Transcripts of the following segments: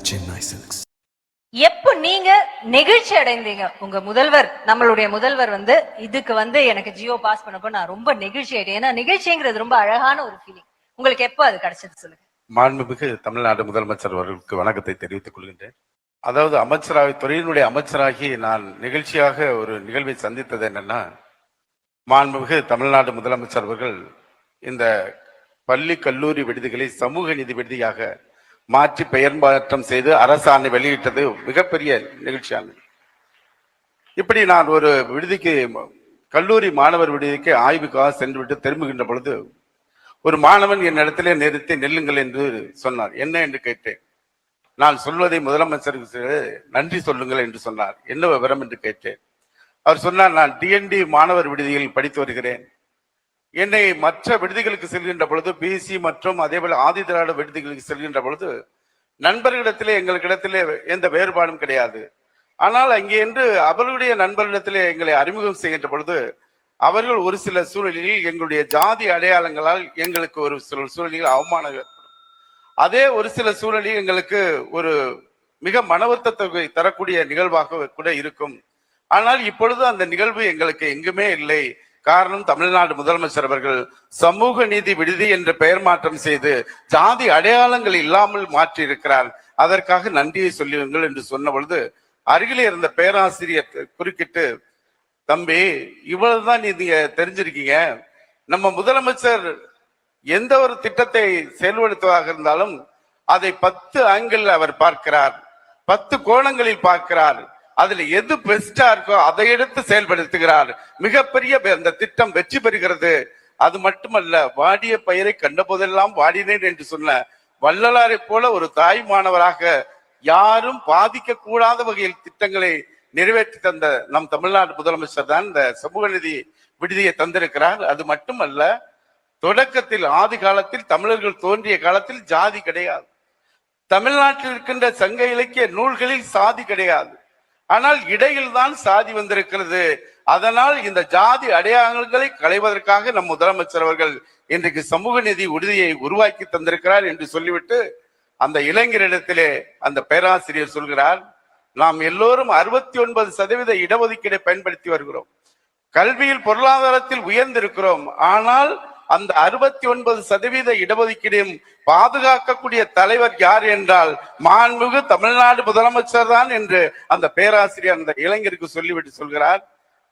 Chennai Silks. எப்போ நீங்க நெகிழ்ச்சி அடைந்தீங்க? உங்க முதல்வர், நம்மளுடைய முதல்வர் இதுக்கு எனக்கு ஜியோ பாஸ் பண்ணப்போ நான் ரொம்ப நெகிழ்ச்சி ஆயிட்டேன். ஏன்னா நிகழ்ச்சிங்கிறது ரொம்ப அழகான ஒரு ஃபீலிங். உங்களுக்கு எப்போ அது கிடைச்சது சொல்லுங்க. மாண்புமிகு தமிழ்நாடு முதலமைச்சர் அவர்களுக்கு வணக்கத்தை தெரிவித்துக் கொள்கின்றேன். அதாவது அமைச்சராக, துறையினுடைய அமைச்சராகி நான் நிகழ்ச்சியாக ஒரு நிகழ்வை சந்தித்தது என்னன்னா, மாண்புமிகு தமிழ்நாடு முதலமைச்சர் அவர்கள் இந்த பள்ளி கல்லூரி விடுதிகளை சமூக நீதி விடுதியாக மாற்றி பெயர் மாற்றம் செய்து அரசாணை வெளியிட்டது மிகப்பெரிய நிகழ்ச்சியானது. இப்படி நான் ஒரு விடுதிக்கு, கல்லூரி மாணவர் விடுதிக்கு ஆய்வுக்காக சென்றுவிட்டு திரும்புகின்ற பொழுது ஒரு மாணவன் என் இடத்திலே நிறுத்தி நெல்லுங்கள் என்று சொன்னார். என்ன என்று கேட்டேன். நான் சொல்வதை முதலமைச்சருக்கு நன்றி சொல்லுங்கள் என்று சொன்னார். என்ன விவரம் என்று கேட்டேன். அவர் சொன்னார், நான் டிஎன்டி மாணவர் விடுதியில் படித்து வருகிறேன். என்னை மற்ற விடுதிகளுக்கு செல்கின்ற பொழுது, பிசி மற்றும் அதே போல ஆதி திராவிட விடுதிகளுக்கு செல்கின்ற பொழுது நண்பர்களிடத்திலே எங்களுக்கிடத்திலே எந்த வேறுபாடும் கிடையாது. ஆனால் அங்கே என்று அவர்களுடைய நண்பர்களிடத்திலே எங்களை அறிமுகம் செய்கின்ற பொழுது அவர்கள் ஒரு சில சூழலில் எங்களுடைய ஜாதி அடையாளங்களால் எங்களுக்கு ஒரு சில சூழலில் அவமானம் ஏற்படும். அதே ஒரு சில சூழலில் எங்களுக்கு ஒரு மிக மன வருத்தத்தை தரக்கூடிய நிகழ்வாக கூட இருக்கும். ஆனால் இப்பொழுது அந்த நிகழ்வு எங்களுக்கு எங்குமே இல்லை. காரணம், தமிழ்நாடு முதலமைச்சர் அவர்கள் சமூக நீதி விடுதி என்ற பெயர் மாற்றம் செய்து ஜாதி அடையாளங்கள் இல்லாமல் மாற்றி இருக்கிறார். அதற்காக நன்றியை சொல்லுங்கள் என்று சொன்ன பொழுது அருகிலே இருந்த பேராசிரியர் குறுக்கிட்டு, தம்பி, இவ்வளவுதான் நீங்க தெரிஞ்சிருக்கீங்க. நம்ம முதலமைச்சர் எந்த ஒரு திட்டத்தை செயல்படுத்துவதாக இருந்தாலும் அதை 10 ஆங்கிள் அவர் பார்க்கிறார், 10 கோணங்களில் பார்க்கிறார். அதுல எது பெஸ்டா இருக்கோ அதை எடுத்து செயல்படுத்துகிறார். மிகப்பெரிய அந்த திட்டம் வெற்றி பெறுகிறது. அது மட்டுமல்ல, வாடிய பயிரை கண்ட போதெல்லாம் வாடினேன் என்று சொன்ன வள்ளலாரை போல ஒரு தாய் மாணவராக யாரும் பாதிக்க கூடாத வகையில் திட்டங்களை நிறைவேற்றி தந்த நம் தமிழ்நாடு முதலமைச்சர் தான் இந்த சமூக நீதி விடுதியை தந்திருக்கிறார். அது மட்டுமல்ல, தொடக்கத்தில் ஆதி காலத்தில் தமிழர்கள் தோன்றிய காலத்தில் ஜாதி கிடையாது. தமிழ்நாட்டில் இருக்கின்ற சங்க இலக்கிய நூல்களில் சாதி கிடையாது. ஆனால் இடையில் தான் சாதி வந்திருக்கிறது. அதனால் இந்த ஜாதி அடையாளங்களை களைவதற்காக நம் முதலமைச்சர் அவர்கள் இன்றைக்கு சமூக நீதி விடுதியை உருவாக்கி தந்திருக்கிறார் என்று சொல்லிவிட்டு அந்த இளைஞரிடத்திலே அந்த பேராசிரியர் சொல்கிறார், நாம் எல்லோரும் 69% இடஒதுக்கீடை பயன்படுத்தி வருகிறோம். கல்வியில் பொருளாதாரத்தில் உயர்ந்திருக்கிறோம். ஆனால் அந்த 69% இடஒதுக்கீடையும் பாதுகாக்கக்கூடிய தலைவர் யார் என்றால் மாண்புமிகு தமிழ்நாடு முதலமைச்சர் தான் என்று அந்த பேராசிரியர் அந்த இளைஞருக்கு சொல்லிவிட்டு சொல்கிறார்.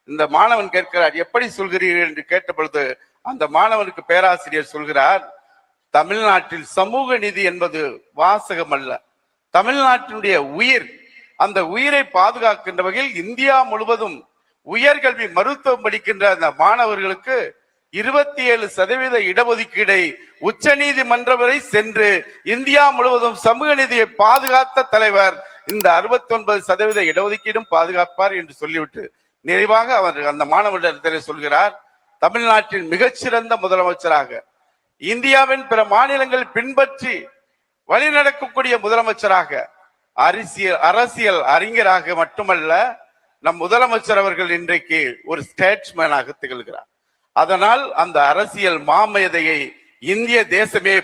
இந்த மாணவன் கேட்கிறார், எப்படி சொல்கிறீர்கள் என்று கேட்ட பொழுது அந்த மாணவனுக்கு பேராசிரியர் சொல்கிறார், தமிழ்நாட்டில் சமூக நீதி என்பது வாசகம் அல்ல, தமிழ்நாட்டினுடைய உயிர். அந்த உயிரை பாதுகாக்கின்ற வகையில் இந்தியா முழுவதும் உயர்கல்வி மருத்துவம் படிக்கின்ற அந்த மாணவர்களுக்கு 27% இடஒதுக்கீடை உச்ச நீதிமன்றம் வரை சென்று இந்தியா முழுவதும் சமூக நீதியை பாதுகாத்த தலைவர் இந்த 69% இடஒதுக்கீடும் பாதுகாப்பார் என்று சொல்லிவிட்டு நிறைவாக அவர் அந்த மாணவர்களிடத்தில் சொல்கிறார், தமிழ்நாட்டின் மிகச்சிறந்த முதலமைச்சராக, இந்தியாவின் பிற மாநிலங்கள் பின்பற்றி வழிநடக்கக்கூடிய முதலமைச்சராக, அரசியல் அறிஞராக மட்டுமல்ல, நம் முதலமைச்சர் அவர்கள் இன்றைக்கு ஒரு ஸ்டேட்ஸ்மேனாக திகழ்கிறார். அதனால் அந்த அரசியல் மாமேதையை இந்திய தேசமே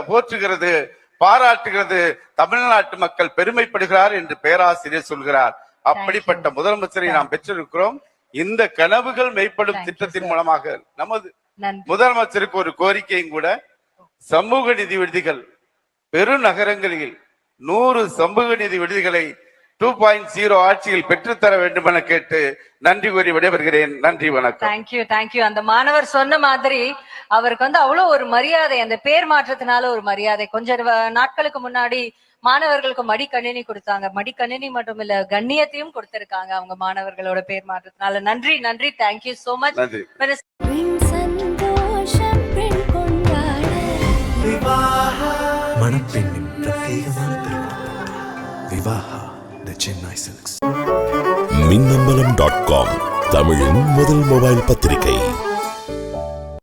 போற்றுகிறது, பாராட்டுகிறது, தமிழ்நாட்டு மக்கள் பெருமைப்படுகிறார் என்று பேராசிரியர் சொல்கிறார். அப்படிப்பட்ட முதலமைச்சரை நாம் பெற்றிருக்கிறோம். இந்த கனவுகள் மெய்ப்படும் திட்டத்தின் மூலமாக நமது முதலமைச்சருக்கு ஒரு கோரிக்கையும் கூட, சமூக நிதி விடுதிகள் பெருநகரங்களில் 100 சமூக நிதி விடுதிகளை 2.0 ஆட்சியில் பெற்றுத்தர வேண்டும் என கேட்டு நன்றி கூறி விடைபெறுகிறேன். நன்றி, வணக்கம். தேங்க்யூ. அந்த மாணவர் சொன்ன மாதிரி அவருக்கு அவ்வளவு ஒரு மரியாதை, அந்த பேர் மாற்றத்தினால ஒரு மரியாதை. கொஞ்ச நாட்களுக்கு முன்னாடி மாணவர்களுக்கு மடிக்கணினி கொடுத்தாங்க. மடிக்கணினி மட்டும் இல்ல, கண்ணியத்தையும் கொடுத்திருக்காங்க அவங்க மாணவர்களோட பேர் மாற்றத்தினால. நன்றி. Thank you so much. மணப்பெண்ணின் பிரத்யேகமான திருமணம் விவாஹா தி சென்னை சில்க்ஸ். மின்னம்பலம்.com தமிழின் முதல் மொபைல் பத்திரிகை.